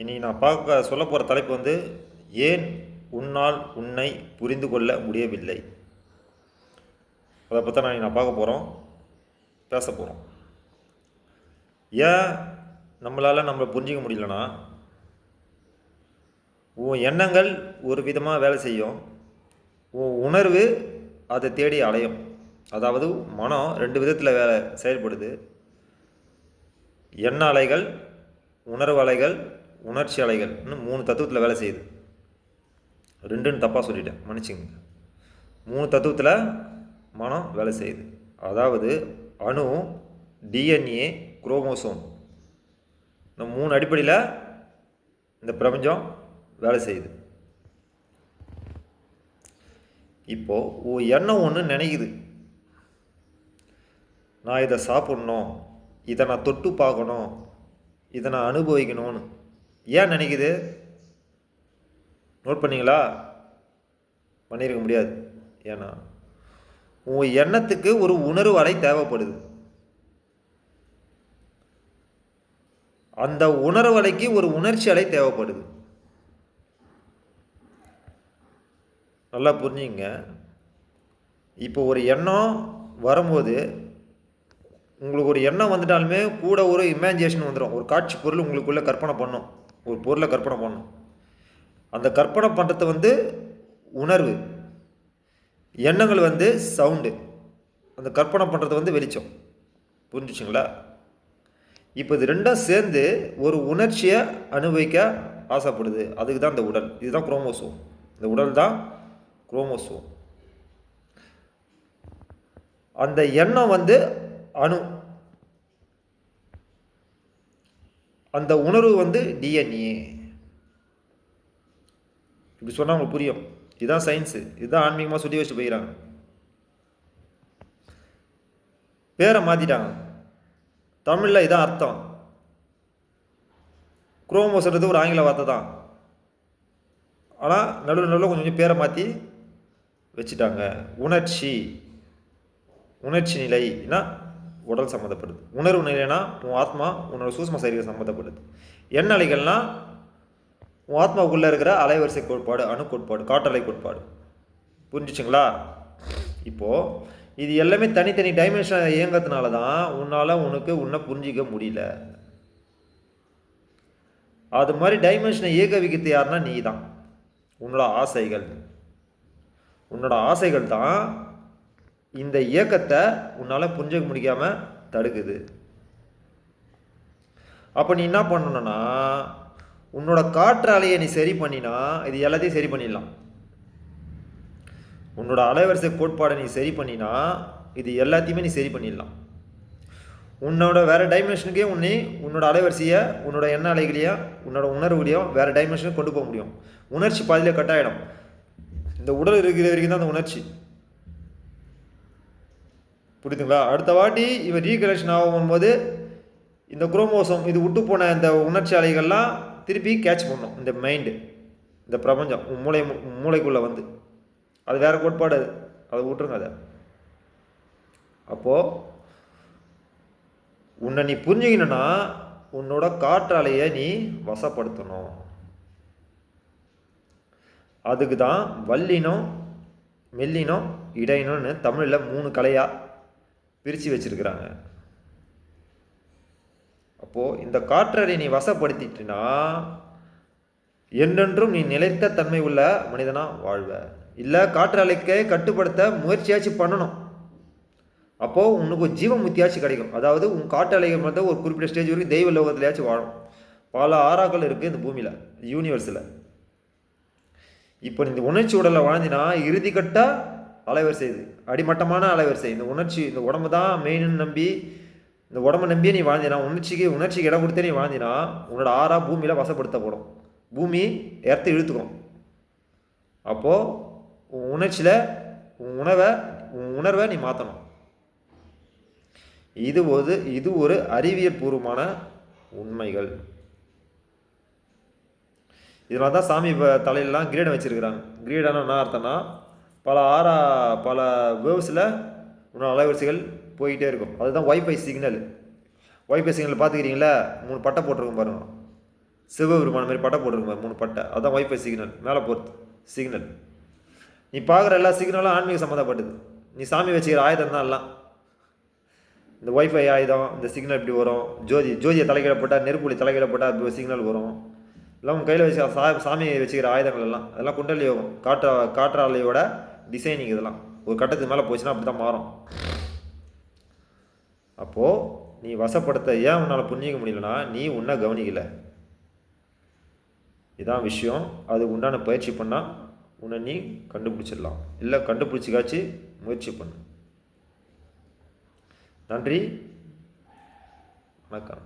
இனி நான் சொல்ல போகிற தலைப்பு வந்து ஏன் உன்னால் உன்னை புரிந்து கொள்ள முடியவில்லை. அதை பற்றி நான் பார்க்க போகிறோம், பேச போகிறோம். ஏன் நம்மளால் நம்மளை புரிஞ்சிக்க முடியலன்னா, உன் எண்ணங்கள் ஒரு விதமாக வேலை செய்யும், உன் உணர்வு அதை தேடி அலையும். அதாவது மனம் 2 விதத்தில் செயல்படுது. எண்ண அலைகள், உணர்வு அலைகள், உணர்ச்சி அலைகள், இன்னும் 3 தத்துவத்தில் வேலை செய்யுது. 2ன்னு தப்பாக சொல்லிட்டேன், மன்னிச்சுங்க. 3 தத்துவத்தில் மனம் வேலை செய்யுது. அதாவது அணு, டிஎன்ஏ, குரோமோசோம், இந்த 3 அடிப்படையில் இந்த பிரபஞ்சம் வேலை செய்யுது. இப்போது எண்ணம் ஒன்று நினைக்குது, நான் இதை சாப்பிட்ணும், இதை நான் தொட்டு பார்க்கணும், இதை நான் அனுபவிக்கணும்னு. ஏன் நினைக்குது? நோட் பண்ணிங்களா? பண்ணியிருக்க முடியாது. ஏன்னா உன் எண்ணத்துக்கு ஒரு உணர்வு அலை தேவைப்படுது. அந்த உணர்வு அலைக்கு ஒரு உணர்ச்சி அலை தேவைப்படுது. நல்லா புரிஞ்சுங்க. இப்போ ஒரு எண்ணம் வரும்போது, உங்களுக்கு ஒரு எண்ணம் வந்துட்டாலுமே கூட ஒரு இமேஜினேஷன் வந்துடும். ஒரு காட்சி பொருள் உங்களுக்குள்ளே கற்பனை பண்ணும், ஒரு பொருளை கற்பனை பண்ணும். அந்த கற்பனை பண்ணுறது உணர்வு, எண்ணங்கள் சவுண்டு, அந்த கற்பனை பண்ணுறது வெளிச்சம். புரிஞ்சிச்சுங்களா? இப்போ இது ரெண்டும் சேர்ந்து ஒரு உணர்ச்சியை அனுபவிக்க ஆசைப்படுது. அதுக்கு தான் இந்த உடல். இதுதான் குரோமோசோம். இந்த உடல் தான் குரோமோசோம். அந்த எண்ணம் அணு, அந்த உணர்வு டிஎன்ஏ. இப்படி சொன்னால் உங்களுக்கு புரியும். இதுதான் சயின்ஸு, இதுதான் ஆன்மீகமாக சொல்லி வச்சு போயிடறாங்க. பேரை மாற்றிட்டாங்க. தமிழில் இதான் அர்த்தம். குரோமோசோன்றது ஒரு ஆங்கில வார்த்தை தான். ஆனால் நடுவில் கொஞ்சம் பேரை மாற்றி வச்சுட்டாங்க. உணர்ச்சி நிலைனா உடல் சம்மந்தப்படுது. உணர்வு நிலைனா உன் ஆத்மா, உன்னோட சூக்ஷ்ம சரீரம் சம்மந்தப்படுது. எண்ண அலைகள்னால் உன் ஆத்மாவுக்குள்ளே இருக்கிற அலைவரிசை கோட்பாடு, அணு கோட்பாடு, காற்றலை கோட்பாடு. புரிஞ்சிச்சுங்களா? இப்போது இது எல்லாமே தனித்தனி டைமென்ஷன் இயங்கிறதுனால தான் உனக்கு உன்னை புரிஞ்சிக்க முடியல. அது மாதிரி டைமென்ஷனை இயக்க வைக்கிறது யாருன்னா நீ தான். உன்னோட ஆசைகள் தான் இந்த இயக்கத்தை உன்னால் புரிஞ்சிக்க முடியாமல் தடுக்குது. அப்போ நீ என்ன பண்ணணும்னா, உன்னோட காற்று அலையை நீ சரி பண்ணினா இது எல்லாத்தையும் சரி பண்ணிடலாம். உன்னோட அலைவரிசை கோட்பாடை நீ சரி பண்ணினா இது எல்லாத்தையுமே நீ சரி பண்ணிடலாம். உன்னோட வேறு டைமென்ஷனுக்கே உன்னோட அலைவரிசையை, உன்னோட எண்ண அலைகளையும், உன்னோட உணர்வுகளையும் வேறு டைமென்ஷனுக்கு கொண்டு போக முடியும். உணர்ச்சி பாதியில் கட்டாயிடும். இந்த உடல் இருக்கிற வரைக்கும் தான் அந்த உணர்ச்சி. புரியுதுங்களா? அடுத்த வாட்டி இவன் ரீகனெக்ஷன் ஆகும்போது இந்த குரோமோசோம் இது விட்டு போன இந்த உணர்ச்சி அலைகள்லாம் திருப்பி கேட்ச் பண்ணும். இந்த மைண்டு, இந்த பிரபஞ்சம் மூளைக்குள்ளே அது வேறு கோட்பாடு, அதை விட்டுருங்க. அதை அப்போது உன்னை நீ புரிஞ்சுக்கணுன்னா உன்னோட காற்றாலையை நீ வசப்படுத்தணும். அதுக்கு தான் வல்லினம், மெல்லினம், இடையினம்னு தமிழில் 3 கலையாக பிரித்து வச்சுருக்கிறாங்க. அப்போது இந்த காற்றலை நீ வசப்படுத்திட்டுனா என்றென்றும் நீ நிலைத்த தன்மை உள்ள மனிதனாக வாழ்வ. இல்லை காற்றலைக்கே கட்டுப்படுத்த முயற்சியாச்சும் பண்ணணும். அப்போது உனக்கு ஒரு ஜீவமுத்தியாச்சும் கிடைக்கும். அதாவது உன் காற்றலைகள் ஒரு குறிப்பிட்ட ஸ்டேஜ் வரைக்கும் தெய்வ லோகத்திலேயாச்சும் வாழும். பல ஆறாக்கள் இருக்குது இந்த பூமியில், யூனிவர்ஸில். இப்போ இந்த உணர்ச்சி உடலில் வாழ்ந்தினா இறுதிக்கட்ட அலைவரிசை, இது அடிமட்டமான அலைவரிசை. இந்த உடம்பு தான் மெயின்னு நம்பி, இந்த உடம்பை நம்பியே நீ வாழ்ந்தினா, உணர்ச்சிக்கு இடம் கொடுத்தே நீ வாழ்ந்தினா உன்னோட ஆறா பூமியில் வசப்படுத்தப்படும். பூமி எர்த்து இழுத்துக்கும். அப்போது உன் உணர்ச்சியில் உன் உணர்வை நீ மாற்றணும். இது ஒரு அறிவியல் பூர்வமான உண்மைகள். இதனால தான் சாமி தலையிலலாம் கிரீடம் வச்சுருக்கிறாங்க. கிரீடம்னா என்ன அர்த்தம்னா, பல வேவ்ஸில் உன்னோட அலைவரிசைகள் போயிட்டே இருக்கும். அதுதான் வைஃபை சிக்னல். பார்த்துக்கிறீங்களா? 3 பட்டை போட்டிருக்கும் பாருங்கள். சிவபெருமான மாதிரி பட்டை போட்டிருக்க 3 பட்டை, அதுதான் வைஃபை சிக்னல், மேலே போகிறது சிக்னல். நீ பார்க்குற எல்லா சிக்னலும் ஆன்மீக சம்மந்தப்பட்டது. நீ சாமி வச்சுக்கிற ஆயுதம் தான் எல்லாம். இந்த ஒய்ஃபை ஆயுதம், இந்த சிக்னல் இப்படி வரும். ஜோதியை தலைகீழ போட்டால், நெருப்புலி தலைகீழ போட்டால் அப்படி ஒரு சிக்னல் வரும். எல்லாம் உங்கள் கையில் வச்சுக்க சாமியை வச்சுக்கிற ஆயுதங்கள் எல்லாம், அதெல்லாம் குண்டலி யோகம், காற்றாலையோட டிசைனிங். இதெல்லாம் ஒரு கட்டத்துக்கு மேலே போச்சுன்னா அப்படி தான் மாறும். அப்போது நீ வசப்படுத்த ஏன் உன்னால் புரிஞ்சிக்க முடியலன்னா, நீ உன்னை கவனிக்கலை. இதான் விஷயம். அதுக்கு உண்டான பயிற்சி பண்ணால் உன்னை நீ கண்டுபிடிச்சிடலாம். இல்லை கண்டுபிடிச்சிக்காச்சு முயற்சி பண்ணு. நன்றி, வணக்கம்.